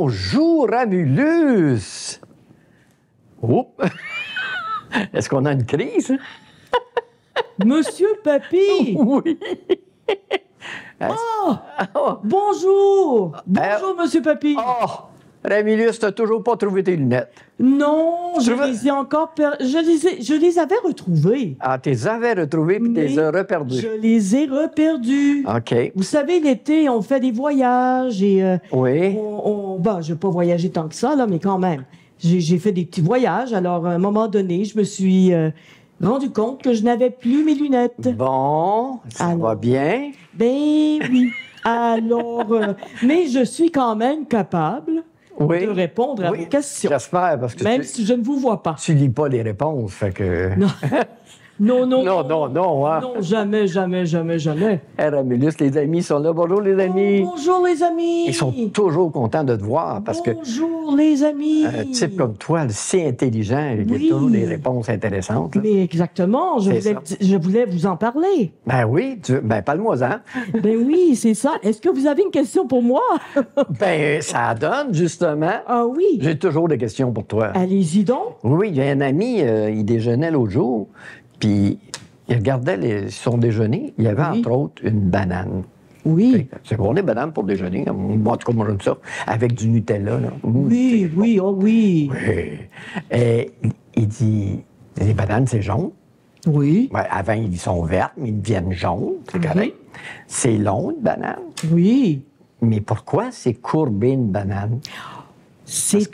Bonjour, Ramulus! Oups! Est-ce qu'on a une crise? Monsieur Papy! Oui! Oh! Bonjour! Bonjour, Monsieur Papy! Oh! Ramulus, t'as toujours pas trouvé tes lunettes. Non, je les ai encore je les avais retrouvées. Ah, t'es avais retrouvées puis t'es as reperdues. Je les ai reperdues. OK. Vous savez, l'été, on fait des voyages et Oui. bon, je n'ai pas voyagé tant que ça, là, mais quand même. J'ai fait des petits voyages. Alors, à un moment donné, je me suis rendu compte que je n'avais plus mes lunettes. Bon, ça va bien. Ben oui. Alors, mais je suis quand même capable Oui. de répondre à Oui, vos questions. j'espère, parce que Même si je ne vous vois pas. tu lis pas les réponses, fait que... Non. Non, Non, hein? Non, jamais, jamais, jamais, jamais. Hey, Ramulus, les amis sont là. Bonjour, les amis. Oh, bonjour, les amis. Ils sont toujours contents de te voir parce que Bonjour, les amis. un type comme toi, si intelligent, il Oui. a toujours des réponses intéressantes. Là. Mais exactement, C'est je voulais vous en parler. Ben oui, parle-moi-en. Ben oui, c'est ça. Est-ce que vous avez une question pour moi? Ben, ça donne, justement. Ah oui. J'ai toujours des questions pour toi. Allez-y donc. Oui, il y a un ami, il déjeunait l'autre jour, puis il regardait son déjeuner. Il y avait, Oui. entre autres, une banane. Oui. C'est bon, les bananes pour déjeuner. Moi, en tout cas, moi, j'aime ça. Avec du Nutella, là. Oui, c'est bon. oui, oh oui. Oui. Et il dit, les bananes, c'est jaune. Oui. Ouais, avant, ils sont vertes, mais ils deviennent jaunes. C'est correct. C'est long, une banane. Oui. Mais pourquoi c'est courbé, une banane? C'est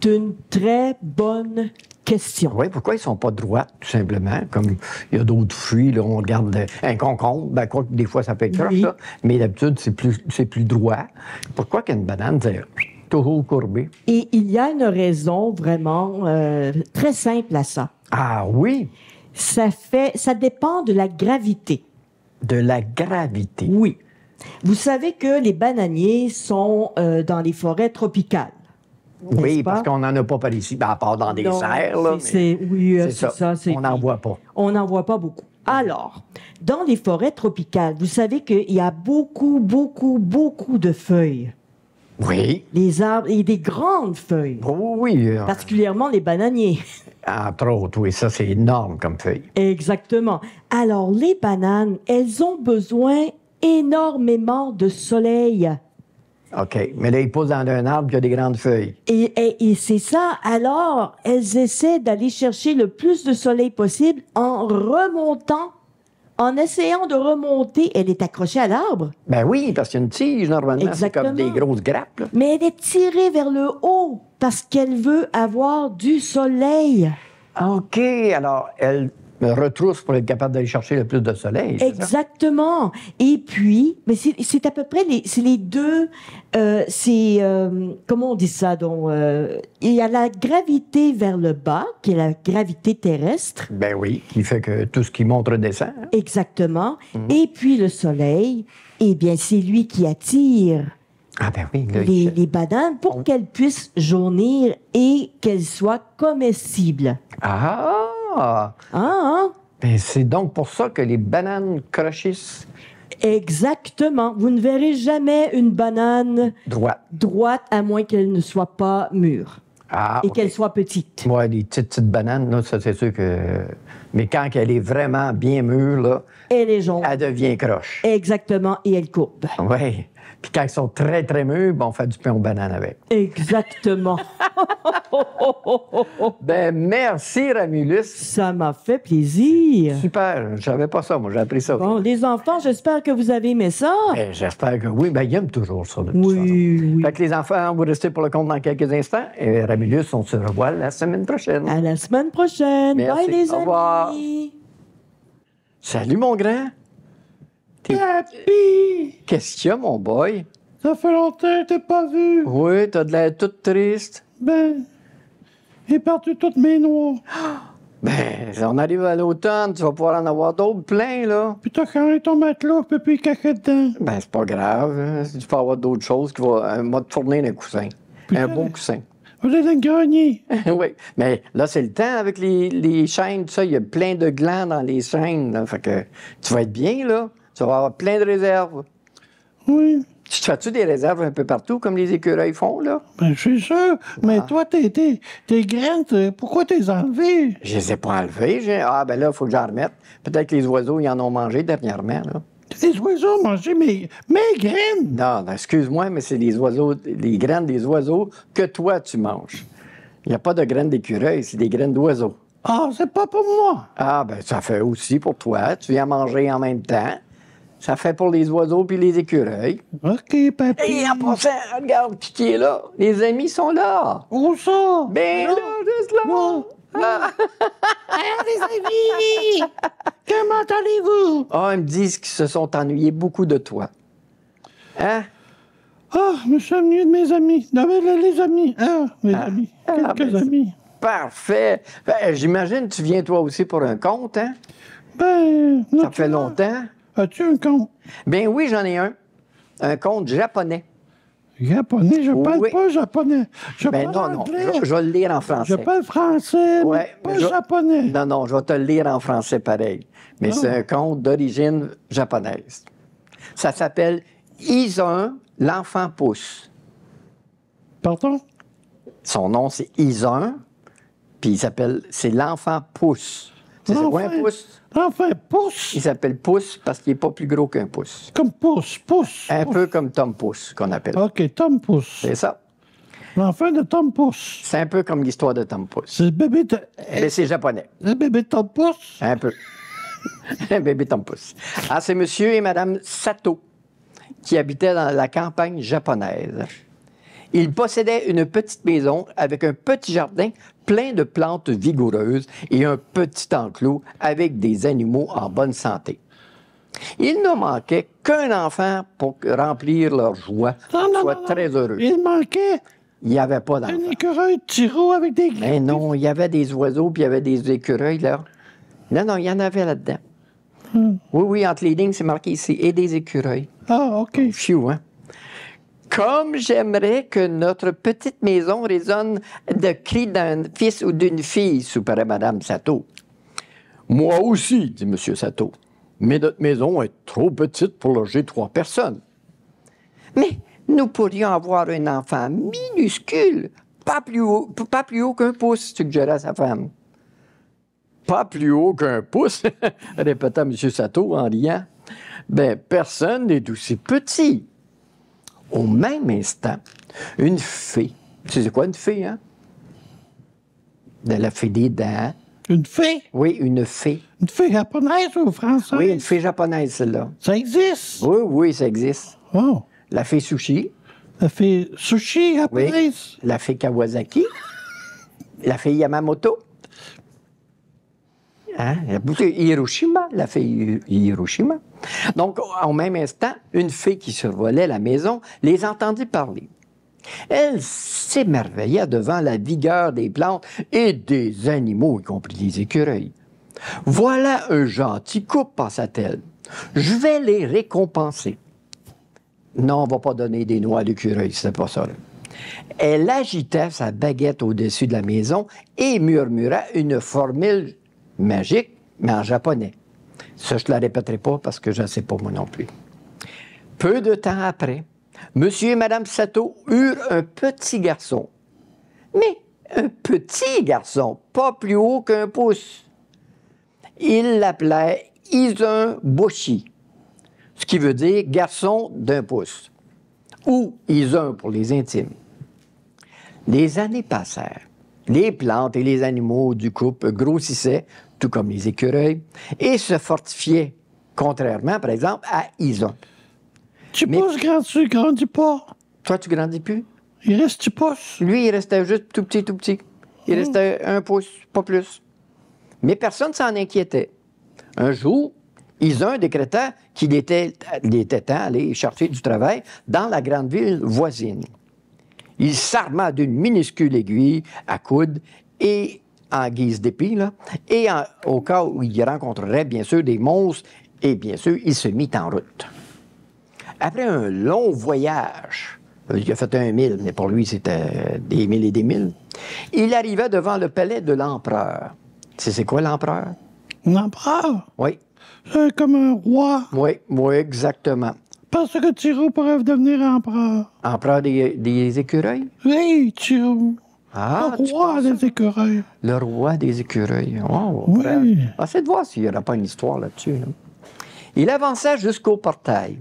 une très bonne question. Oui, pourquoi ils sont pas droits, tout simplement? Comme il y a d'autres fruits, là, on regarde un concombre, ben, quoi que des fois, ça peut être croche, Oui. ça, mais d'habitude, c'est plus droit. Pourquoi qu'une banane, c'est toujours courbé? Et il y a une raison vraiment très simple à ça. Ah oui, Ça dépend de la gravité. de la gravité. Oui. Vous savez que les bananiers sont dans les forêts tropicales. Oui, n'est-ce pas? parce qu'on n'en a pas par ici, ben, à part dans des Non, serres, là. oui, c'est c'est ça. On n'en voit pas. On n'en voit pas beaucoup. Alors, dans les forêts tropicales, vous savez qu'il y a beaucoup, beaucoup, beaucoup de feuilles. Oui. Les arbres et des grandes feuilles, Oh, oui. particulièrement les bananiers. Entre autres, oui, ça, c'est énorme comme feuille. Exactement. Alors, les bananes, elles ont besoin énormément de soleil. OK. Mais là, il pousse dans un arbre qui a des grandes feuilles. Et c'est ça. Alors, elles essaient d'aller chercher le plus de soleil possible en remontant, en essayant de remonter. Elle est accrochée à l'arbre, Ben oui, parce qu'il y a une tige, normalement. C'est comme Exactement. des grosses grappes, là. mais elle est tirée vers le haut parce qu'elle veut avoir du soleil. OK. Alors, elle retrousse pour être capable d'aller chercher le plus de soleil. c'est ça? Exactement. Et puis, mais c'est à peu près c'est les deux. Comment on dit ça donc il y a la gravité vers le bas, qui est la gravité terrestre. Ben oui, qui fait que tout ce qui monte redescend. hein. Exactement. Et puis le soleil, eh bien, c'est lui qui attire Ah ben oui. Là, les bananes pour qu'elles puissent jaunir et qu'elles soient comestibles. Ah! Hein? Ben c'est donc pour ça que les bananes crochissent Exactement. Vous ne verrez jamais une banane droite. droite à moins qu'elle ne soit pas mûre Ah, et OK. qu'elle soit petite. Ouais, les petites bananes, là, ça, c'est sûr que... Mais quand elle est vraiment bien mûre, là, Elle est jaune. elle devient croche. Exactement. Et elle courbe. Oui. Puis quand elles sont très, très mûres, ben, on fait du pain aux bananes avec. Exactement. Ben merci, Ramulus. Ça m'a fait plaisir. Super. Je savais pas ça, moi. J'ai appris ça. Bon, les enfants, j'espère que vous avez aimé ça. Ben, j'espère que oui. Ben, il aime toujours ça, de toute façon. Oui. Fait que les enfants, vous restez pour le compte dans quelques instants. Et Ramulus, on se revoit la semaine prochaine. À la semaine prochaine. Merci. Bye les Au revoir. amis. Salut, mon grand. Papy! Qu'est-ce qu'il y a, mon boy? Ça fait longtemps que t'es pas vu. Oui, t'as de l'air toute triste. Ben, j'ai perdu toutes mes noix. Ben, on arrive à l'automne, tu vas pouvoir en avoir d'autres plein, là. Puis t'as quand même ton matelas, puis puis caché dedans. Ben, c'est pas grave. Hein. Tu peux avoir d'autres choses qui vont te fournir un coussin. Un beau coussin. Vous êtes un grenier. Oui, mais là, c'est le temps avec les chaînes, tout ça. Il y a plein de glands dans les chaînes. Là. Fait que tu vas être bien, là. Tu vas avoir plein de réserves. Oui. Tu Tu te fais-tu des réserves un peu partout, comme les écureuils font, là? Ben, je suis sûr. Mais toi, tes graines, pourquoi t'es enlevées? Je les ai pas enlevées. Ah, ben là, il faut que j'en remette. Peut-être que les oiseaux, ils en ont mangé dernièrement, là. Les oiseaux ont mangé mes graines. Non, non, excuse-moi, mais c'est les oiseaux, les graines des oiseaux que toi, tu manges. Il n'y a pas de graines d'écureuil, c'est des graines d'oiseaux. Ah, c'est pas pour moi. Ah, ben ça fait aussi pour toi. Tu viens manger en même temps. Ça fait pour les oiseaux puis les écureuils. OK, papy. Et en passant, regarde qui est là. Les amis sont là. Où ça? Ben là, juste là. Là. Ah. Les amis! Comment allez-vous? Ah, ils me disent qu'ils se sont ennuyés beaucoup de toi. Hein? Ah, je me suis ennuyé de mes amis. Les amis. Ah, mes amis. Quelques ben, amis. Parfait. Ben, j'imagine que tu viens toi aussi pour un compte, hein? Ben, Ça fait longtemps. As-tu un compte? Ben oui, j'en ai un. Un compte japonais. Japonais? Je parle Oui. pas japonais. Je Ben parle non, non. anglais. Je vais le lire en Je français. parle français, Ouais, mais pas mais je- japonais. Non, non, je vais te le lire en français pareil. Mais c'est un conte d'origine japonaise. Ça s'appelle Izun, l'enfant pousse. Pardon? Son nom, c'est Izun, puis c'est l'enfant pousse. C'est quoi un pouce? L'enfant pousse. Il s'appelle pouce parce qu'il n'est pas plus gros qu'un pouce. Comme pousse. Un peu comme Tom Pouce, qu'on appelle. OK, Tom Pousse. C'est ça. L'enfant de Tom Pousse. C'est un peu comme l'histoire de Tom Pouce. C'est le bébé de... Mais c'est japonais. Le bébé de Tom Pousse? Un peu. Un bébé Tom Pouce. Ah, c'est monsieur et madame Sato qui habitaient dans la campagne japonaise. Ils possédaient une petite maison avec un petit jardin plein de plantes vigoureuses et un petit enclos avec des animaux en bonne santé. Il ne manquait qu'un enfant pour remplir leur joie, soit très heureux. Il manquait Il n'y avait pas un d'enfant. écureuil de tiro avec des griffes. Mais non, il y avait des oiseaux puis il y avait des écureuils, là. Non, non, il y en avait là-dedans. Oui, oui, entre les lignes, c'est marqué ici. Et des écureuils. Ah, OK. Phew, hein? Comme j'aimerais que notre petite maison résonne de cris d'un fils ou d'une fille, soupirait Mme Sato. Moi aussi, dit M. Sato. Mais notre maison est trop petite pour loger 3 personnes. Mais nous pourrions avoir un enfant minuscule, pas plus haut qu'un pouce, suggéra sa femme. Pas plus haut qu'un pouce, répéta M. Sato en riant. Ben, personne n'est aussi petit. Au même instant, une fée. Tu sais quoi, une fée, hein? De la fée des dents. Une fée? Oui, une fée. Une fée japonaise ou française? Oui, une fée japonaise, celle-là. Ça existe? Oui, oui, ça existe. Oh. La fée sushi. La fée sushi Oui. japonaise? La fée Kawasaki. La fée Yamamoto. Hein? Il y a beaucoup de Hiroshima, la fée Hiroshima. Donc, au même instant, une fée qui survolait la maison les entendit parler. Elle s'émerveilla devant la vigueur des plantes et des animaux, y compris les écureuils. « Voilà un gentil couple, pensa-t-elle. Je vais les récompenser. » Non, on ne va pas donner des noix d'écureuil, c'est pas ça. Là. Elle agita sa baguette au-dessus de la maison et murmura une formule magique, mais en japonais. Ça, je ne la répéterai pas parce que je ne sais pas moi non plus. Peu de temps après, Monsieur et Madame Sato eurent un petit garçon. Mais un petit garçon, pas plus haut qu'un pouce. Ils l'appelaient Izun Boshi, ce qui veut dire garçon d'un pouce, ou Izun pour les intimes. Les années passèrent. Les plantes et les animaux du couple grossissaient, tout comme les écureuils, et se fortifiaient, contrairement, par exemple, à Izun. Tu Mais- pousses quand tu grandis pas. Toi, tu grandis plus? Il reste tu pousses. Lui, il restait juste tout petit, tout petit. Il restait 1 pouce, pas plus. Mais personne ne s'en inquiétait. Un jour, Izun décréta qu'il était temps d'aller chercher du travail dans la grande ville voisine. Il s'arma d'une minuscule aiguille à coude et en guise d'épée, là, et au cas où il rencontrerait bien sûr des monstres, et bien sûr, il se mit en route. Après un long voyage, il a fait 1 000, mais pour lui, c'était des mille et des mille, il arriva devant le palais de l'empereur. Tu sais, c'est quoi l'empereur? Un empereur. Oui, C'est comme un roi. oui, oui, exactement. penses que Tiro pourrait devenir empereur? Empereur des écureuils? Oui, Tiro. Ah, Le tu roi penses des ça? écureuils. Le roi des écureuils. Oh, Oui. Essayez de voir s'il n'y aura pas une histoire là-dessus. Là. Il avança jusqu'au portail.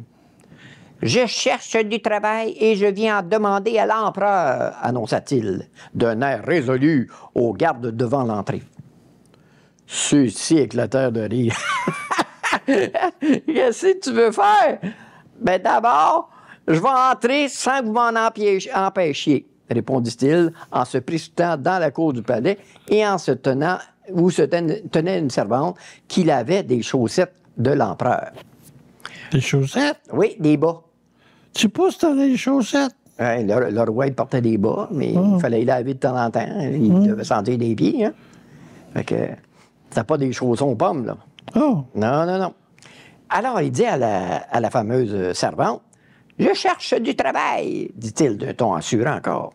« Je cherche du travail et je viens en demander à l'empereur, annonça-t-il, d'un air résolu aux gardes devant l'entrée. Ceux-ci éclatèrent de rire. « Qu'est-ce que tu veux faire? Ben d'abord, je vais entrer sans que vous m'en empêchiez, répondit-il en se précipitant dans la cour du palais et en se tenant où se tenait une servante qui lavait des chaussettes de l'empereur. Des chaussettes? Oui, des bas. Tu pousses dans les chaussettes? Ouais, le roi, il portait des bas, mais il fallait les laver de temps en temps. Il devait sentir les pieds. Hein? Fait que c'était pas des chaussons pommes, là. Oh. Non, non, non. Alors, il dit à la fameuse servante, « Je cherche du travail, dit-il d'un ton assurant encore. »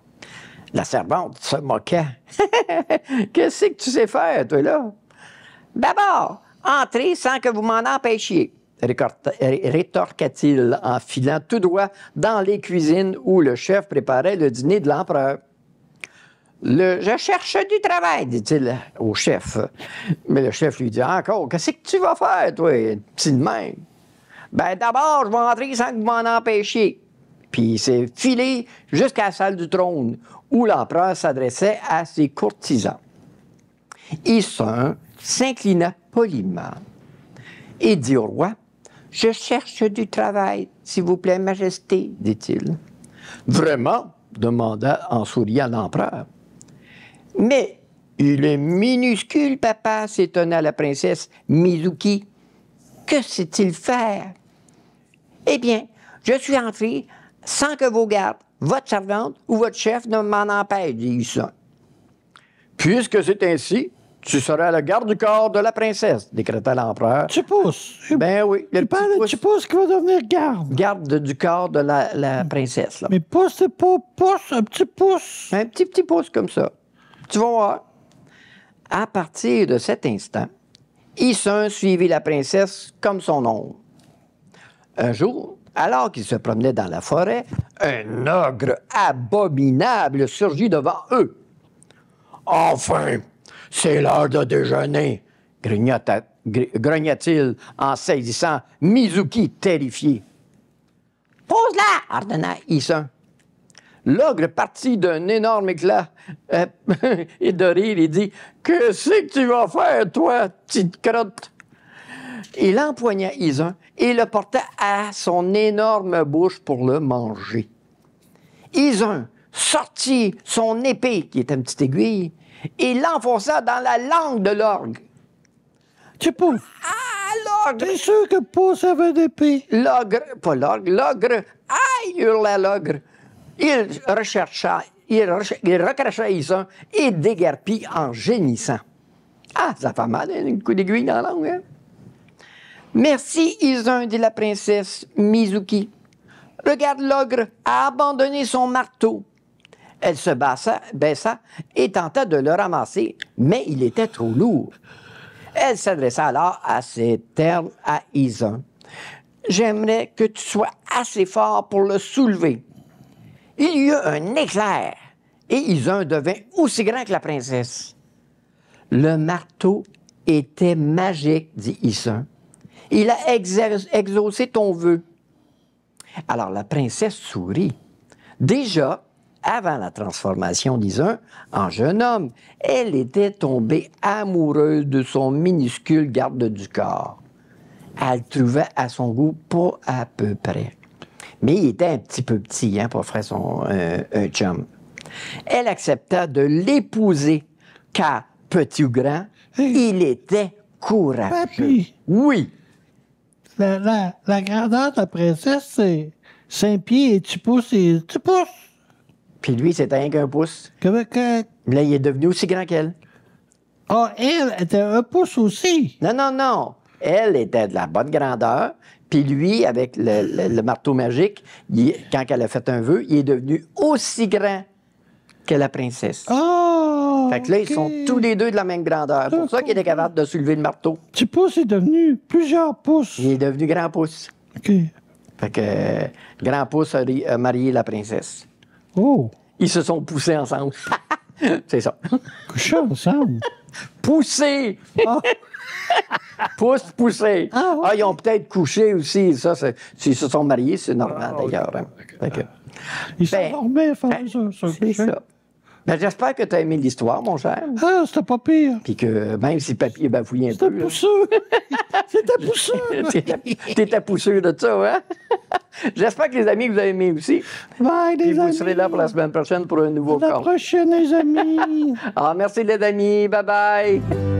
La servante se moquait. « Qu'est-ce que tu sais faire, toi, là? »« D'abord, entrez sans que vous m'en empêchiez. » rétorqua-t-il en filant tout droit dans les cuisines où le chef préparait le dîner de l'empereur. « Je cherche du travail, dit-il au chef. Mais le chef lui dit encore, « Qu'est-ce que tu vas faire, toi, petit de même? »« Ben d'abord, je vais entrer sans que vous m'en empêchiez. » Puis il s'est filé jusqu'à la salle du trône, où l'empereur s'adressait à ses courtisans. Isun s'inclina poliment et dit au roi, « Je cherche du travail, s'il vous plaît, Majesté, dit-il. »« Vraiment? » demanda en souriant l'empereur. « Mais il est minuscule, papa, s'étonna la princesse Mizuki. Que sait-il faire? »« Eh bien, je suis entrée sans que vos gardes, votre servante ou votre chef ne m'en empêchent, dit Isun. »« Puisque c'est ainsi, tu seras le garde du corps de la princesse, décréta l'empereur. Tu pousses. Ben oui, le Il parle de petit tu pousses qui va devenir garde. garde du corps de la princesse. Là. Mais pouce, c'est pas pouce, un petit pouce. Un petit pouce comme ça. Tu vas voir. À partir de cet instant, Isun suivit la princesse comme son ombre. Un jour, alors qu'il se promenait dans la forêt, un ogre abominable surgit devant eux. « Enfin, c'est l'heure de déjeuner, grogna-t-il en saisissant Mizuki terrifié. « Pose-la, ordonna Isun. L'ogre partit d'un énorme éclat et de rire et dit « Qu'est-ce que tu vas faire, toi, petite crotte? » Il empoigna Isun et le porta à son énorme bouche pour le manger. Isun sortit son épée, qui était une petite aiguille, et l'enfonça dans la langue de l'ogre. Tu pousses. Ah, l'ogre! T'es sûr que pouce avait d'épée? L'ogre, pas l'ogre, l'ogre, aïe, hurla l'ogre. Il recracha Isun et déguerpit en gémissant. Ah, ça fait mal, un coup d'aiguille dans la langue, hein? Merci, Isun, dit la princesse Mizuki. Regarde, l'ogre a abandonné son marteau. Elle se baissa et tenta de le ramasser, mais il était trop lourd. Elle s'adressa alors à ses termes à Isun. « J'aimerais que tu sois assez fort pour le soulever. » Il y eut un éclair et Isun devint aussi grand que la princesse. « Le marteau était magique, dit Isun. Il a exaucé ton vœu. » Alors la princesse sourit. Déjà, avant la transformation d'Isun en jeune homme, elle était tombée amoureuse de son minuscule garde du corps. Elle le trouvait à son goût pas à peu près. Mais il était un petit peu petit pour faire un chum. Elle accepta de l'épouser, car, petit ou grand, il était courageux. Papi. Oui. La grandeur de la princesse, c'est 5 pieds et tu pousses et tu pousses. Puis lui, c'était rien qu'un pouce. Là, il est devenu aussi grand qu'elle. Ah, elle était un pouce aussi. Non, non, non. Elle était de la bonne grandeur. Puis lui, avec le marteau magique, quand elle a fait un vœu, il est devenu aussi grand que la princesse. Oh! Fait que là, ils sont tous les deux de la même grandeur. C'est pour ça qu'il était capable de soulever le marteau. Petit pouce est devenu plusieurs pouces. Il est devenu grand pouce. OK. Fait que Grand Pouce a marié la princesse. Oh, Ils se sont poussés ensemble. C'est ça. coucher ensemble. Poussés! Ah. Pousse, poussé. Ah, ouais. Ils ont peut-être couché aussi. Ça, s'ils se sont mariés, c'est normal, d'ailleurs. Hein. Fait que, Ils s'endormaient à faire ça. c'est ça. Ben, j'espère que tu as aimé l'histoire, mon cher. Ah, c'était pas pire. Puis que même si le papier est bafouillé un peu. C'était pousseux. C'était pousseux. T'étais pousseux de ça, hein? J'espère que les amis, vous avez aimé aussi. Bye, Puis les vous amis. serez là pour la semaine prochaine pour un nouveau À la compte. prochaine, les amis. Alors, merci les amis. Bye-bye.